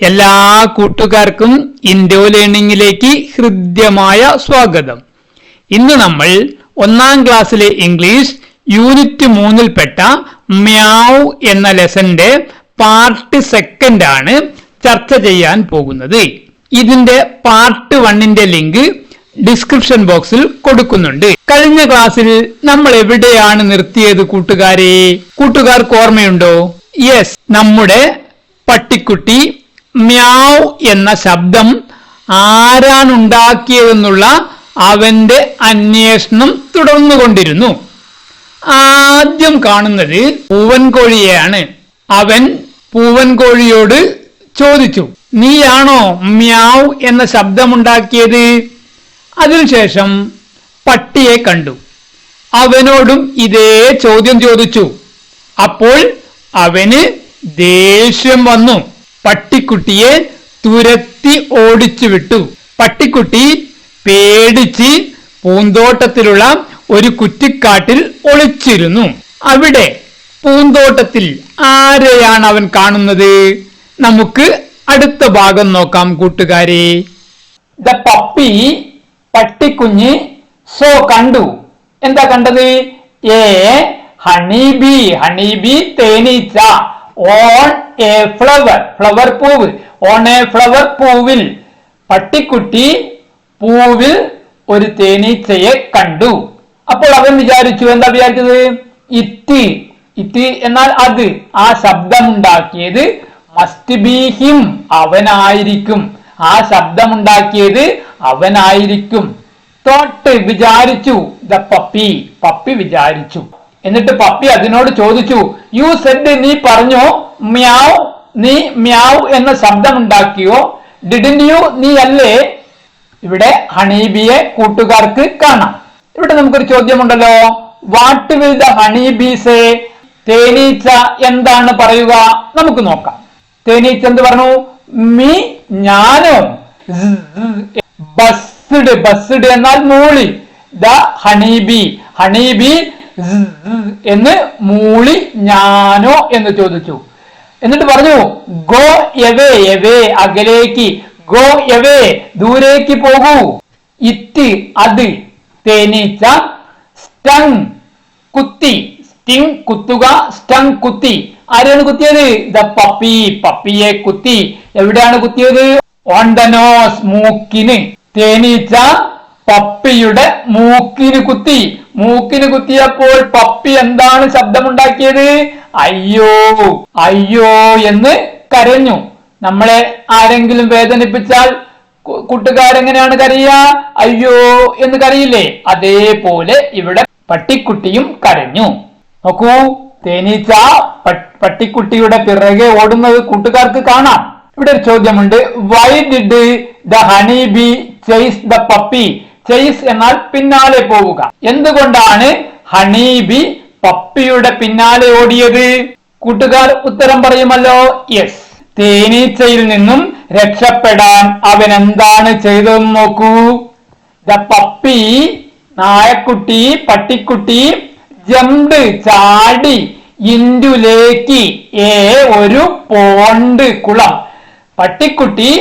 എല്ലാ കൂട്ടുകാർക്കും ഇൻഡോ ലേണിംഗിലേക്ക് ഹൃദ്യമായ സ്വാഗതം. ഇന്ന് നമ്മൾ 1ാം ക്ലാസ്സിലെ ഇംഗ്ലീഷ് യൂണിറ്റ് 3ൽപ്പെട്ട മ്യാവ് എന്ന ലെസന്റെ പാർട്ട് 2 ആണ് ചർച്ച ചെയ്യാൻ പോകുന്നത്. ഇതിന്റെ പാർട്ട് 1ന്റെ ലിങ്ക് ഡിസ്ക്രിപ്ഷൻ ബോക്സിൽ കൊടുക്കുന്നുണ്ട്. കഴിഞ്ഞ ക്ലാസ്സിൽ നമ്മൾ എവിടെയാണ് നിർത്തിയത് കൂട്ടുകാരെ? കൂട്ടുകാർക്ക് ഓർമ്മയുണ്ടോ? യെസ്, നമ്മുടെ പട്ടിക്കുട്ടി മ്യാവ് എന്ന ശബ്ദം ആരാണുണ്ടാക്കിയതെന്നുള്ള അവന്റെ അന്വേഷണം തുടർന്നുകൊണ്ടിരുന്നു. ആദ്യം കാണുന്നത് പൂവൻകോഴിയെയാണ്. അവൻ പൂവൻകോഴിയോട് ചോദിച്ചു, നീയാണോ മ്യാവ് എന്ന ശബ്ദമുണ്ടാക്കിയത്? അതിനുശേഷം പട്ടിയെ കണ്ടു. അവനോടും ഇതേ ചോദ്യം ചോദിച്ചു. അപ്പോൾ അവന് ദേഷ്യം വന്നു. പട്ടിക്കുട്ടിയെ തുരത്തി ഓടിച്ചു വിട്ടു. പട്ടിക്കുട്ടി പേടിച്ച് പൂന്തോട്ടത്തിലുള്ള ഒരു കുറ്റിക്കാട്ടിൽ ഒളിച്ചിരുന്നു. അവിടെ പൂന്തോട്ടത്തിൽ ആരെയാണ് അവൻ കാണുന്നത്? നമുക്ക് അടുത്ത ഭാഗം നോക്കാം കൂട്ടുകാരെ. ദ പപ്പി, പട്ടിക്കുഞ്ഞ് കണ്ടു. എന്താ കണ്ടത്? എ ഹണിബി, ഹണിബി തേനീച്ച. ഓൺ എ ഫ്ലവർ, ഫ്ലവർ പൂവ്. ഓൺ എ ഫ്ലവർ പൂവിൽ, പട്ടിക്കുട്ടി പൂവിൽ ഒരു തേനീച്ചയെ കണ്ടു. അപ്പോൾ അവൻ വിചാരിച്ചു, എന്താ വിചാരിച്ചത്? ഇറ്റ്, ഇറ്റ് എന്നാൽ അത്. ആ ശബ്ദമുണ്ടാക്കിയത് മസ്റ്റ് ബി ഹിം, അവനായിരിക്കും. ആ ശബ്ദമുണ്ടാക്കിയത് അവനായിരിക്കും. തോട്ട്, വിചാരിച്ചു. ദ പപ്പി, പപ്പി വിചാരിച്ചു. എന്നിട്ട് പപ്പി അതിനോട് ചോദിച്ചു, യു സെഡ്, നീ പറഞ്ഞോ മ്യാവ്, നീ മ്യാവ് എന്ന ശബ്ദമുണ്ടാക്കിയോ? ഡിഡ്ന്റ് യു, നീ അല്ലേ? ഇവിടെ ഹണീബിയെ കൂട്ടുകാർക്ക് കാണാം. ഇവിടെ നമുക്കൊരു ചോദ്യമുണ്ടല്ലോ, what will the honeybee say? തേനീച്ച എന്താണ് പറയുക? നമുക്ക് നോക്കാം. തേനീച്ച എന്ത് പറഞ്ഞു? മീ, ഞാനോ? ബസ്ഡ്, ബസ്ഡ് എന്നാൽ മൂളി. ദ ഹണീബി, ഹണീബി എന്ന് മൂളി ഞാനോ എന്ന് ചോദിച്ചു. എന്നിട്ട് പറഞ്ഞു, ഗോ എവേ, എവേ അകലേക്ക്. ഗോ എവേ, ദൂരേക്ക് പോകൂ. ഇറ്റ്, അത്. തേനീച്ച. സ്റ്റങ്, കുത്തി. സ്റ്റിങ്, കുത്തുക. സ്റ്റങ്, കുത്തി. ആരെയാണ് കുത്തിയത്? ദ പപ്പി, പപ്പിയെ കുത്തി. എവിടെയാണ് കുത്തിയത്? ഓൺ ദ നോസ്, മൂക്കിന്. തേനീച്ച പപ്പിയുടെ മൂക്കിന് കുത്തി. മൂക്കിന് കുത്തിയപ്പോൾ പപ്പി എന്താണ് ശബ്ദമുണ്ടാക്കിയത്? അയ്യോ, അയ്യോ എന്ന് കരഞ്ഞു. നമ്മളെ ആരെങ്കിലും വേദനിപ്പിച്ചാൽ കൂട്ടുകാരെങ്ങനെയാണ് കരയുക? അയ്യോ എന്ന് കരയില്ലേ? അതേപോലെ ഇവിടെ പട്ടിക്കുട്ടിയും കരഞ്ഞു. നോക്കൂ, തേനീച്ച പട്ടിക്കുട്ടിയുടെ പിറകെ ഓടുന്നത് കൂട്ടുകാർക്ക് കാണാം. ഇവിടെ ഒരു ചോദ്യമുണ്ട്, why did the honey bee chase the puppy? Chase എന്നാൽ പിന്നാലെ പോവുക. എന്തുകൊണ്ടാണ് ഹണീബി പപ്പിയുടെ പിന്നാലെ ഓടിയത്? കൂട്ടുകാർ ഉത്തരം പറയുമല്ലോ. യെസ്, തേനീച്ചയിൽ നിന്നും രക്ഷപ്പെടാൻ അവൻ എന്താണ് ചെയ്തതെന്ന് നോക്കൂ. ദ പപ്പി, നായക്കുട്ടി, പട്ടിക്കുട്ടി, ജംപ്ഡ്, ചാടി, ഇൻടു ലേക്ക്, ഒരു പോണ്ട്, കുളം. പട്ടിക്കുട്ടി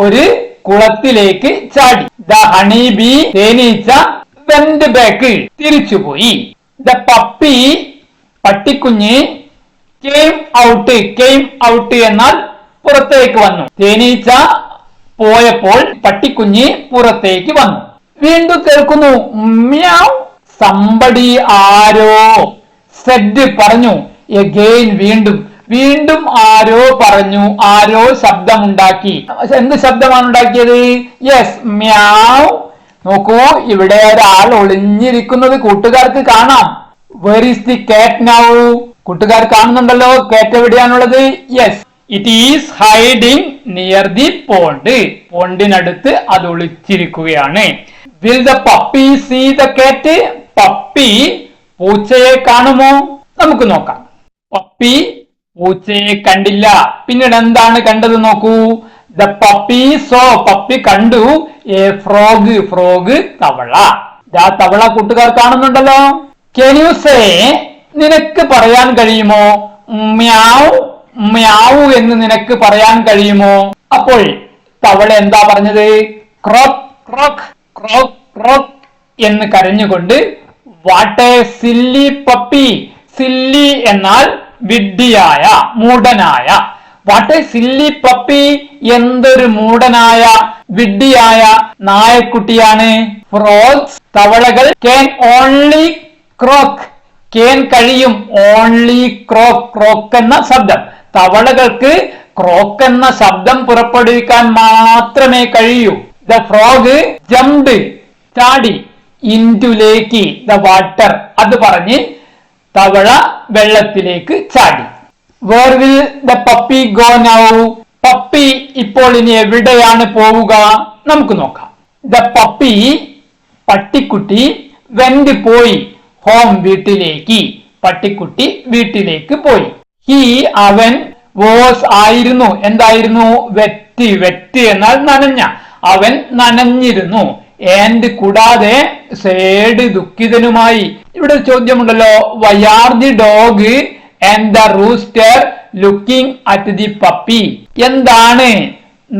ഒരു കുളത്തിലേക്ക് ചാടി. ദ ഹണീബി, തേനീച്ച, വെന്റ് ബാക്ക്, തിരിച്ചുപോയി. ദ പപ്പി, പട്ടിക്കുഞ്ഞ്, കെയിം ഔട്ട്, കെയിം ഔട്ട് എന്നാൽ പുറത്തേക്ക് വന്നു. തേനീച്ച പോയപ്പോൾ പട്ടിക്കുഞ്ഞ് പുറത്തേക്ക് വന്നു. വീണ്ടും കേൾക്കുന്നു മ്യാവ്. സംബടി, ആരോ. സെഡ്, പറഞ്ഞു. എഗെയിൻ, വീണ്ടും. വീണ്ടും ആരോ പറഞ്ഞു. ആരോ ശബ്ദമുണ്ടാക്കി. എന്ത് ശബ്ദമാണ് ഉണ്ടാക്കിയത്? Yes, meow. നോക്കൂ, ഇവിടെ ഒരാൾ ഒളിഞ്ഞിരിക്കുന്നത് കൂട്ടുകാർക്ക് കാണാം. Where is the cat now? കൂട്ടുകാർ കാണുന്നുണ്ടല്ലോ, കാറ്റ് എവിടെയാണുള്ളത്? Yes, it is hiding near the pond. പോണ്ടിനടുത്ത് അത് ഒളിച്ചിരിക്കുകയാണ്. Will the puppy see the cat? Puppy പൂച്ചയെ കാണുമോ? നമുക്ക് നോക്കാം. പപ്പി പൂച്ചയെ കണ്ടില്ല. പിന്നീട് എന്താണ് കണ്ടത് നോക്കൂ. ദ പപ്പി സോ, പപ്പി കണ്ടു. എ ഫ്രോഗ്, ഫ്രോഗ് തവള. തവള കൂട്ടുകാർ കാണുന്നുണ്ടല്ലോ. കെൻ യു സേ, നിനക്ക് പറയാൻ കഴിയുമോ? മ്യാവ്, മ്യാവു എന്ന് നിനക്ക് പറയാൻ കഴിയുമോ? അപ്പോൾ തവള എന്താ പറഞ്ഞത്? ക്രോക്ക് ക്രോക്ക് ക്രോക്ക് ക്രോക്ക് എന്ന് കരഞ്ഞുകൊണ്ട് what a silly puppy. Silly എന്നാൽ വിഡ്ഢിയായ, മൂഢനായ. വാട്ട് എ സില്ലി പപ്പി, എന്തൊരു മൂഢനായ, വിഡ്ഢിയായ നായക്കുട്ടിയാണ്. ഫ്രോഗ്സ്, തവളകൾ ക്യാൻ ഓൺലി ക്രോക്ക്. കേൻ കഴിയും, ഓൺലി ക്രോക്ക്, ക്രോക്ക് എന്ന ശബ്ദം. തവളകൾക്ക് ക്രോക്ക് എന്ന ശബ്ദം പുറപ്പെടുവിക്കാൻ മാത്രമേ കഴിയൂ. ദ ഫ്രോഗ് ജംപ്ഡ്, ചാടി, ഇൻടു ലേക്ക് ദ വാട്ടർ, അത് പറഞ്ഞ് തവള വെള്ളത്തിലേക്ക് ചാടി. Where will the puppy go now. പപ്പി ഇപ്പോൾ ഇനി എവിടെയാണ് പോവുക? നമുക്ക് നോക്കാം. ദ പപ്പി, പട്ടിക്കുട്ടി, വെന്റ് പോയി, ഹോം വീട്ടിലേക്ക്. പട്ടിക്കുട്ടി വീട്ടിലേക്ക് പോയി. ഹി അവൻ, വാസ് ആയിരുന്നു, എന്തായിരുന്നു? വെറ്റ്. വെറ്റ് എന്നാൽ നനഞ്ഞ. അവൻ നനഞ്ഞിരുന്നു. ആൻഡ് കൂടാതെ സേഡ് ദുഃഖിതനുമായി. ഇവിടെ ചോദ്യമുണ്ടല്ലോ, why are the dog and the rooster looking at the puppy. എന്താണ്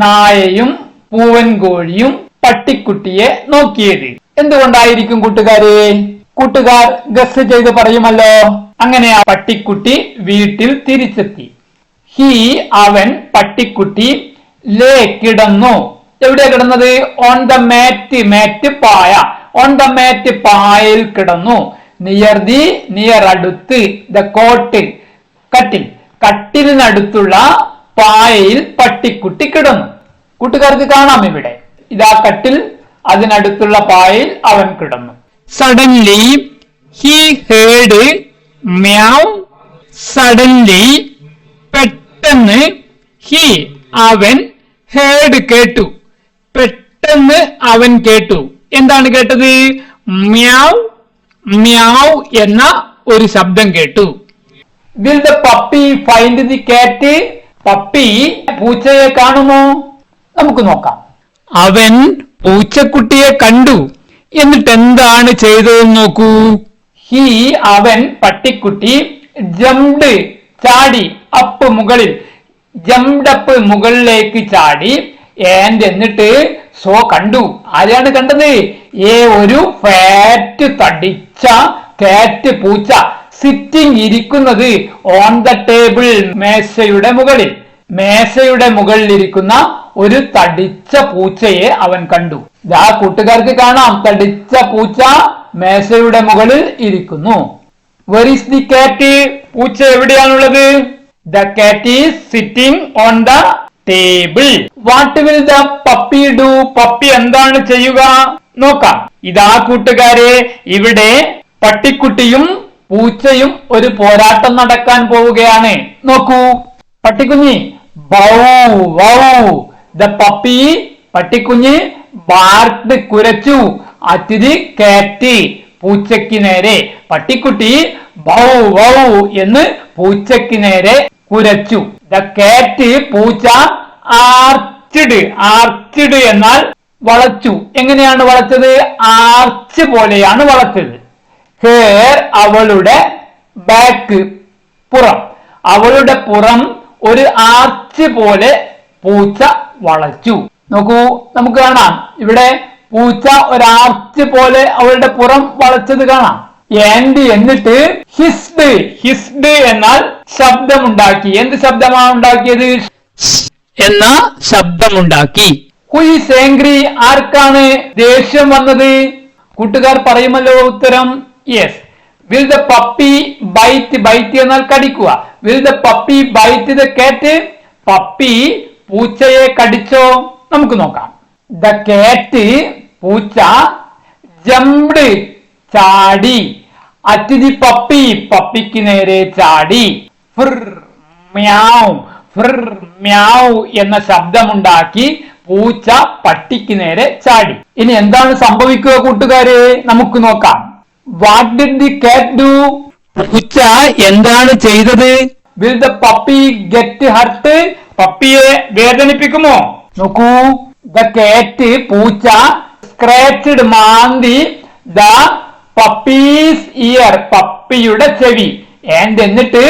നായയും പൂവൻ കോഴിയും പട്ടിക്കുട്ടിയെ നോക്കിയത്? എന്തുകൊണ്ടായിരിക്കും കൂട്ടുകാരെ? കൂട്ടുകാർ ഗസ് ചെയ്ത് പറയുമല്ലോ. അങ്ങനെ ആ പട്ടിക്കുട്ടി വീട്ടിൽ തിരിച്ചെത്തി. ഹി അവൻ, പട്ടിക്കുട്ടി, ലേ കിടന്നു. എവിടെയാ കിടന്നത്? ഓൺ ദ മാറ്റ്. മാറ്റ് പായ. ഓൺ ദ മാറ്റ് പായയിൽ കിടന്നു. നിയർ ദി, നിയർ അടുത്ത്, ദ കോട്ട് കട്ടിൽ. കട്ടിലിനടുത്തുള്ള പായയിൽ പട്ടിക്കുട്ടി കിടന്നു. കൂട്ടുകാർക്ക് കാണാം ഇവിടെ. ഇതാ കട്ടിൽ, അതിനടുത്തുള്ള പായയിൽ അവൻ കിടന്നു. Suddenly he heard meow. Suddenly പെട്ടെന്ന്, ഹി അവൻ, ഹേർഡ് കേട്ടു. പെട്ടെന്ന് അവൻ കേട്ടു. എന്താണ് കേട്ടത്? മ്യാവ് മ്യാവ് എന്ന ഒരു ശബ്ദം കേട്ടു. Will the puppy find the കാറ്റ്. പപ്പി പൂച്ചയെ കാണുമോ? നമുക്ക് നോക്കാം. അവൻ പൂച്ചക്കുട്ടിയെ കണ്ടു. എന്നിട്ട് എന്താണ് ചെയ്തതെന്ന് നോക്കൂ. ഹി അവൻ, പട്ടിക്കുട്ടി, ജംപ്ഡ് ചാടി, അപ്പ് മുകളിൽ, ജംപ്ഡ് അപ്പ് മുകളിലേക്ക് ചാടി, ആൻഡ് എന്നിട്ട് സോ കണ്ടു. ആരെയാണ് കണ്ടത്? ഒരു ഫാറ്റ് തടിച്ച കാറ്റ്, പൂച്ച, സിറ്റിംഗ് ഇരിക്കുന്നത്, ഓൺ ദ ടേബിൾ മേശയുടെ മുകളിൽ. മേശയുടെ മുകളിൽ ഇരിക്കുന്ന ഒരു തടിച്ച പൂച്ചയെ അവൻ കണ്ടു. ആ കൂട്ടുകാർക്ക് കാണാം, തടിച്ച പൂച്ച മേശയുടെ മുകളിൽ ഇരിക്കുന്നു. Were is the cat? പൂച്ച എവിടെയാണുള്ളത്? The cat is sitting on the table. What will the puppy do? പപ്പി എന്താണ് ചെയ്യുക? നോക്കാം. ഇതാ കൂട്ടുകാരെ, ഇവിടെ പട്ടിക്കുട്ടിയും പൂച്ചയും ഒരു പോരാട്ടം നടക്കാൻ പോവുകയാണ്. നോക്കൂ. പട്ടിക്കുഞ്ഞി ബൗ വൗ. ദ പപ്പി, പട്ടിക്കുഞ്ഞ്, ബാർക്ക്ഡ് കുരച്ചു, അറ്റ് ദി കാറ്റ് പൂച്ചയ്ക്ക് നേരെ. പട്ടിക്കുട്ടി ബൗ വൗ എന്ന് പൂച്ചയ്ക്ക് നേരെ കുരച്ചു. ദ കാറ്റ് പൂച്ച ആർച്ച്ഡ്. ആർച്ച്ഡ് എന്നാൽ വളച്ചു. എങ്ങനെയാണ് വളച്ചത്? ആർച്ച് പോലെയാണ് വളച്ചത്. ഹെയർ അവളുടെ, ബാക്ക് പുറം. അവളുടെ പുറം ഒരു ആർച്ച് പോലെ പൂച്ച വളച്ചു. നോക്കൂ, നമുക്ക് കാണാം ഇവിടെ പൂച്ച ഒരു ആർച്ച് പോലെ അവളുടെ പുറം വളച്ചത് കാണാം. ആൻഡ് എന്നിട്ട് ഹിസ്ഡ്. ഹിസ്ഡ് എന്നാൽ ശബ്ദമുണ്ടാക്കി. എന്ത് ശബ്ദമാണ് ഉണ്ടാക്കിയത്? എന്ന ശബ്ദമുണ്ടാക്കി. Who is angry? ആർക്കാണ് ദേഷ്യം വന്നത്? കൂട്ടുകാർ പറയുമല്ലോ ഉത്തരം. Yes. Will the puppy bite? Bite എന്നാൽ കടിക്കുക. Will the puppy bite the cat? Puppy പൂച്ചയെ കടിച്ചോ? നമുക്ക് നോക്കാം. ദ കാറ്റ് പൂച്ച ജംപ്ഡ് ചാടി, അറ്റ് ദി പപ്പി പപ്പിക്ക് നേരെ ചാടി, ഫിർ മ്യാവ് ഫിർ മ്യാവ് എന്ന ശബ്ദമുണ്ടാക്കി പൂച്ച പട്ടിക്ക് നേരെ ചാടി. ഇനി എന്താണ് സംഭവിക്കുക കൂട്ടുകാരെ? നമുക്ക് നോക്കാം. What did the cat do? പൂച്ച എന്താണ് ചെയ്തത്? Will the puppy get hurt? പപ്പിയെ വേദനിപ്പിക്കുമോ? നോക്കൂ. ദ കാറ്റ് പൂച്ച സ്ക്രാച്ച്ഡ് മാന്തി ദ പപ്പീസ് ഇയർ പപ്പിയുടെ ചെവി, ആൻഡ് എന്നിട്ട്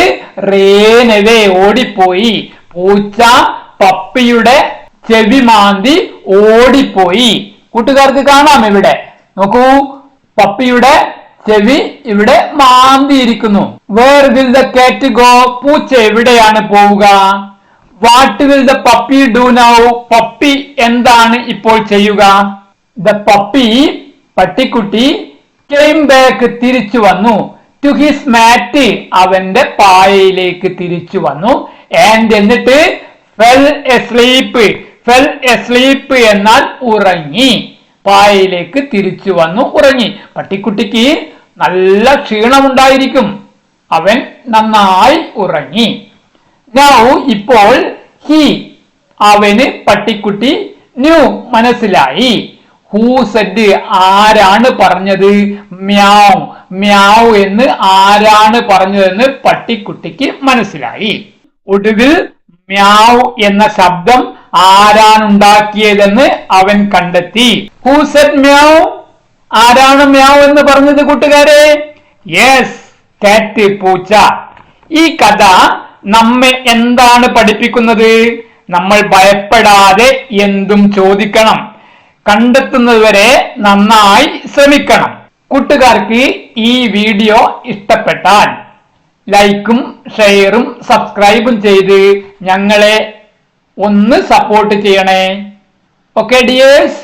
റേൻ അവേ ഓടിപ്പോയി. പൂച്ച പപ്പിയുടെ ചെവി മാന്തി ഓടിപ്പോയി. കൂട്ടുകാർക്ക് കാണാം ഇവിടെ നോക്കൂ, പപ്പിയുടെ ചെവി ഇവിടെ മാന്തിയിരിക്കുന്നു. Where will the cat go? പൂച്ച എവിടെയാണ് പോവുക? What will the puppy do now? പപ്പി എന്താണ് ഇപ്പോൾ ചെയ്യുക? ദ പപ്പി പട്ടിക്കുട്ടി കെയിം ബാക്ക് തിരിച്ചു വന്നു. ടു ഹിസ് മാറ്റ് അവന്റെ പായയിലേക്ക് തിരിച്ചു വന്നു. ആൻഡ് എന്നിട്ട് ഫെൽ എസ്ലീപ്പ്. ഫെൽ എസ്ലീപ്പ് എന്നാൽ ഉറങ്ങി. പായയിലേക്ക് തിരിച്ചു വന്നു, ഉറങ്ങി. പട്ടിക്കുട്ടിക്ക് നല്ല ക്ഷീണമുണ്ടായിരിക്കും, അവൻ നന്നായി ഉറങ്ങി. നൗ ഇപ്പോൾ ഹി അവന് പട്ടിക്കുട്ടി ന്യൂ മനസ്സിലായി. ഹൂ സെഡ് ആരാണ് പറഞ്ഞത്? മ്യാവ് മ്യാവ് എന്ന് ആരാണ് പറഞ്ഞതെന്ന് പട്ടിക്കുട്ടിക്ക് മനസ്സിലായി. ഒടുവിൽ മ്യാവ് എന്ന ശബ്ദം ആരാണുണ്ടാക്കിയതെന്ന് അവൻ കണ്ടെത്തി. Who said meow? ആരാണ് മ്യാവ് എന്ന് പറഞ്ഞത് കൂട്ടുകാരെ? യെസ്, കാറ്റ് പൂച്ച. ഈ കഥ നമ്മെ എന്താണ് പഠിപ്പിക്കുന്നത്? നമ്മൾ ഭയപ്പെടാതെ എന്തും ചോദിക്കണം, കണ്ടെത്തുന്നതുവരെ നന്നായി ശ്രമിക്കണം. കൂട്ടുകാർക്ക് ഈ വീഡിയോ ഇഷ്ടപ്പെട്ടാൽ ലൈക്കും ഷെയറും സബ്സ്ക്രൈബും ചെയ്ത് ഞങ്ങളെ ഒന്ന് സപ്പോർട്ട് ചെയ്യണേ. Okay dears.